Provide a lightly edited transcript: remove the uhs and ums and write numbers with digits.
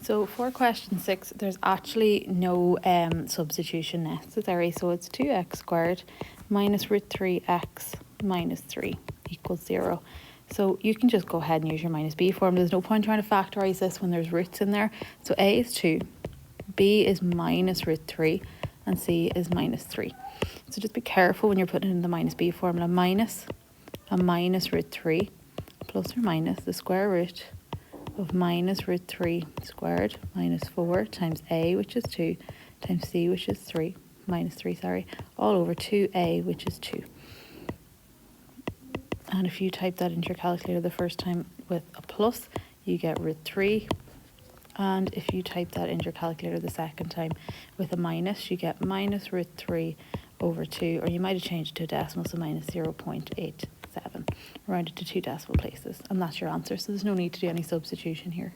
So for question 6, there's actually no substitution necessary. So it's 2x squared minus root 3x minus 3 equals 0. So you can just go ahead and use your minus b form. There's no point trying to factorise this when there's roots in there. So a is 2, b is minus root 3, and c is minus 3. So just be careful when you're putting in the minus b formula. Minus a minus root 3 plus or minus the square root of minus root 3 squared minus 4 times a, which is 2, times c, which is 3, minus 3, sorry, all over 2a, which is 2. And if you type that into your calculator the first time with a plus, you get root 3. And if you type that into your calculator the second time with a minus, you get minus root 3 over 2, or you might have changed it to a decimal, so minus 0.87, rounded to 2 decimal places. And that's your answer, so there's no need to do any substitution here.